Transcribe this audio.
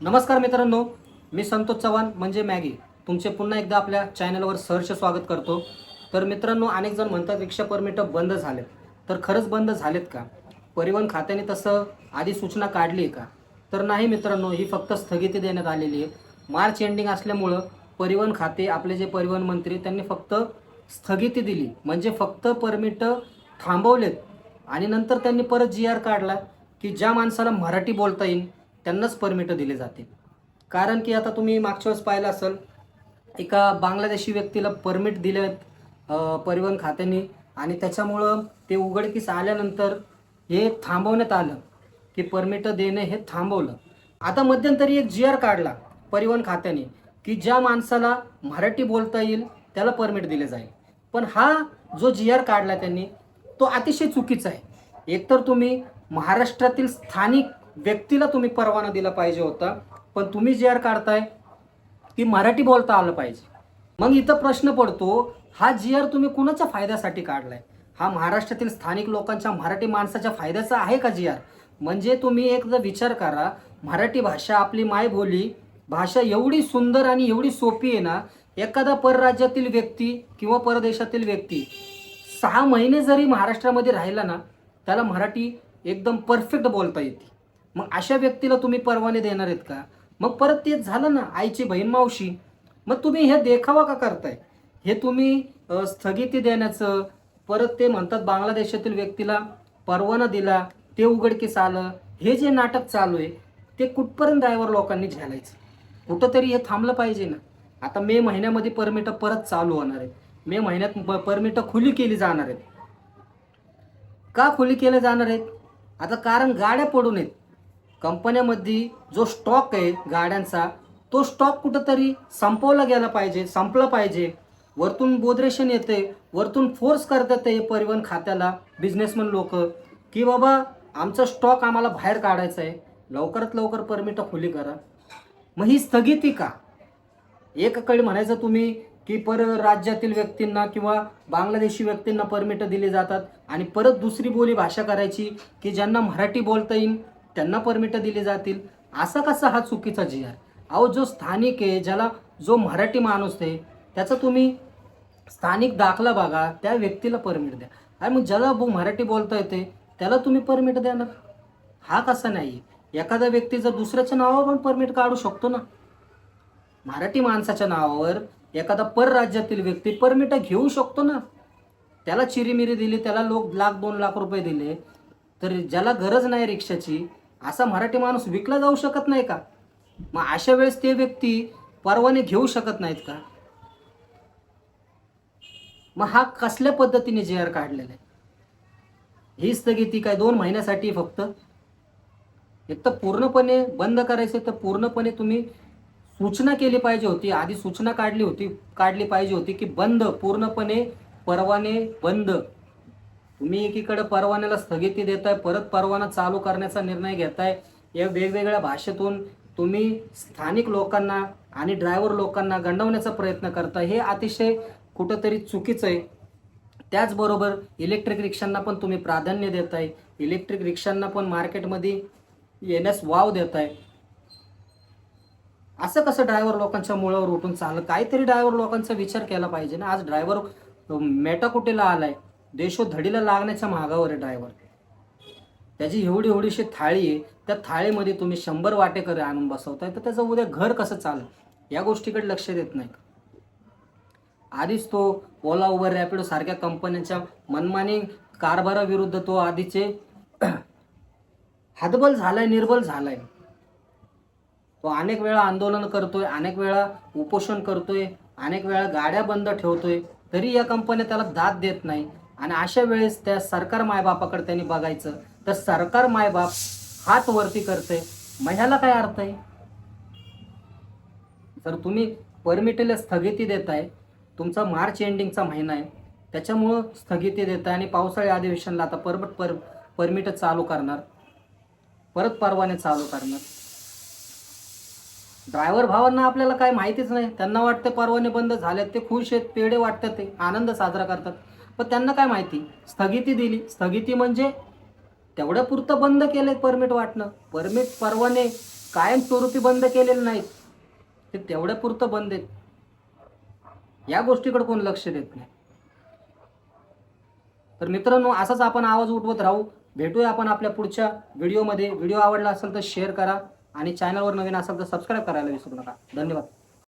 नमस्कार मित्रांनो, मी संतोष चव्हाण म्हणजे मॅगी तुमचे पुन्हा एकदा आपल्या चॅनलवर सहर्ष स्वागत करतो. तर मित्रांनो, अनेक जण म्हणतात रिक्षा परमिट बंद झालेत. तर खरंच बंद झालेत का? परिवहन खात्याने तसं आधी सूचना काढली आहे का? तर नाही मित्रांनो, ही फक्त स्थगिती देण्यात आलेली आहे. मार्च एंडिंग असल्यामुळं परिवहन खाते, आपले जे परिवहन मंत्री, त्यांनी फक्त स्थगिती दिली, म्हणजे फक्त परमिट थांबवलेत. आणि नंतर त्यांनी परत GR काढला की ज्या माणसाला मराठी बोलता येईल त्यांनाच परमिट दिले जातील. कारण की आता तुम्ही मागच्या वेळेस पाहिलं असेल, एका बांगलादेशी व्यक्तीला परमिट दिले परिवहन खात्याने, आणि त्याच्यामुळं ते उघडकीस आल्यानंतर हे थांबवण्यात आलं की परमिट देणे हे थांबवलं. आता मध्यंतरी एक GR काढला परिवहन खात्याने की ज्या माणसाला मराठी बोलता येईल त्याला परमिट दिले जाईल. पण हा जो GR काढला त्यांनी, तो अतिशय चुकीचा आहे. एकतर तुम्ही महाराष्ट्रातील स्थानिक व्यक्तीला तुम्ही परवाना दिला पाहिजे होता, पण तुम्ही GR काढताय की मराठी बोलता आलं पाहिजे. मग इथं प्रश्न पडतो, हा GR तुम्ही कुणाच्या फायद्यासाठी काढलाय? हा महाराष्ट्रातील स्थानिक लोकांच्या, मराठी माणसाच्या फायद्याचा आहे का GR? म्हणजे तुम्ही एकदा विचार करा, मराठी भाषा आपली मायबोली भाषा एवढी सुंदर आणि एवढी सोपी आहे ना, एखादा परराज्यातील व्यक्ती किंवा परदेशातील व्यक्ती 6 महिने जरी महाराष्ट्रामध्ये राहिला ना, त्याला मराठी एकदम परफेक्ट बोलता येते. मग अशा व्यक्तीला तुम्ही परवाने देणार आहेत का? मग परत तेच झालं ना, आईची बहीण मावशी. मग तुम्ही हे देखावा का करताय? हे तुम्ही स्थगिती देण्याचं, परत ते म्हणतात बांगलादेशातील व्यक्तीला परवाना दिला, ते उघडकीस आलं, हे जे नाटक चालू आहे ते कुठपर्यंत ड्रायव्हर लोकांनी झेलायचं? कुठंतरी हे थांबलं पाहिजे ना. आता मे महिन्यामध्ये परमिट परत चालू होणार आहेत. मे महिन्यात परमिट खुली केली जाणार आहेत. का खुली केले जाणार आहेत? आता कारण गाड्या पडून आहेत. कंपन्यामध्ये जो स्टॉक आहे गाड्यांचा, तो स्टॉक कुठंतरी संपवला गेला पाहिजे, संपला पाहिजे. वरतून बोदरेशन येते, वरतून फोर्स करतात ते परिवहन खात्याला बिझनेसमन लोक की बाबा आमचा स्टॉक आम्हाला बाहेर काढायचा आहे, लवकरात लवकर परमिट खुली करा. मग ही स्थगिती का? एकाकडे म्हणायचं तुम्ही की परराज्यातील व्यक्तींना किंवा बांगलादेशी व्यक्तींना परमिट दिली जातात, आणि परत दुसरी बोली भाषा करायची की ज्यांना मराठी बोलता येईल त्यांना परमिट दिली जातील. असा कसा हा चुकीचा GR? अहो, जो स्थानिक आहे, ज्याला जो मराठी माणूस आहे, त्याचा तुम्ही स्थानिक दाखला बघा, त्या व्यक्तीला परमिट द्या. आणि मग ज्याला मराठी बोलता येते त्याला तुम्ही परमिट देणार? हा कसा नाही? एखादा व्यक्ती जर दुसऱ्याच्या नावावर पण परमिट काढू शकतो ना. मराठी माणसाच्या नावावर एखादा परराज्यातील व्यक्ती परमिट घेऊ शकतो ना. त्याला चिरीमिरी दिली, त्याला लोक 1,00,000-2,00,000 दिले, तर ज्याला गरज नाही रिक्षाची, असा मराठी माणूस विकला जाऊ शकत नाही का? मग अशा वेळेस ते व्यक्ती परवाने घेऊ शकत नाहीत का? मग हा कसल्या पद्धतीने GR काढलेला आहे? ही स्थगिती काय 2 महिन्यासाठी फक्त? एक तर पूर्णपणे बंद करायचे तर पूर्णपणे तुम्ही सूचना केली पाहिजे होती, आधी सूचना काढली पाहिजे होती की बंद, पूर्णपणे परवाने बंद. तुम्ही एकीकडे परवान्याला स्थगिती देताय, परत परवाना चालू करण्याचा निर्णय घेताय. या वेगवेगळ्या भाषेतून तुम्ही स्थानिक लोकांना आणि ड्रायव्हर लोकांना गंडवण्याचा प्रयत्न करताय. हे अतिशय कुठंतरी चुकीचं आहे. त्याचबरोबर इलेक्ट्रिक रिक्षांना पण तुम्ही प्राधान्य देताय, इलेक्ट्रिक रिक्षांना पण मार्केटमध्ये येण्यास वाव देताय. असं कसं ड्रायव्हर लोकांच्या मुळावर उठून चाललं? काहीतरी ड्रायव्हर लोकांचा विचार केला पाहिजे ना. आज ड्रायव्हर मेटाकुटीला आलाय, देशोधडीला लागण्याच्या मागावर आहे ड्रायव्हर. त्याची एवढी एवढीशी थाळी आहे, त्या थाळीमध्ये तुम्ही 100 वाटेकरी आणून बसवताय, तर त्याचं उद्या घर कसं चालेल? या गोष्टीकडे लक्ष देत नाही. आधीच तो ओला, उबर, रॅपिडो सारख्या कंपन्यांच्या मनमानी कारभाराविरुद्ध तो आधीचे हतबल झालाय, निर्बल झालाय. तो अनेक वेळा आंदोलन करतोय, अनेक वेळा उपोषण करतोय, अनेक वेळा गाड्या बंद ठेवतोय, तरी या कंपन्या त्याला दाद देत नाही. आणि अशा वेळेस त्या सरकार मायबापाकडे त्यांनी बघायचं, तर सरकार मायबाप हात वरती करते. मग ह्याला काय अर्थ आहे? जर तुम्ही परमिटला स्थगिती देताय, तुमचा मार्च एंडिंगचा महिना आहे, त्याच्यामुळं स्थगिती देताय, आणि पावसाळी अधिवेशनला आता परमिट चालू करणार, परत परवाने चालू करणार. ड्रायव्हर भावांना आपल्याला काय माहितीच नाही. त्यांना वाटतं परवाने बंद झालेत, ते खुश आहेत, पेढे वाटतात, ते आनंद साजरा करतात. पण त्यांना काय माहिती, स्थगिती दिली. स्थगिती म्हणजे तेवढ्या पुरतं बंद केलंय परमिट वाटणं. परवाने कायमस्वरूपी बंद केलेले नाहीत, ते तेवढ्या पुरतं बंद आहेत. या गोष्टीकडे कोण लक्ष देत नाही. तर मित्रांनो, असाच आपण आवाज उठवत राहू. भेटूया आपण आपल्या पुढच्या व्हिडिओमध्ये. व्हिडिओ आवडला असेल तर शेअर करा आणि चॅनलवर नवीन असेल तर सबस्क्राईब करायला विसरू नका. धन्यवाद.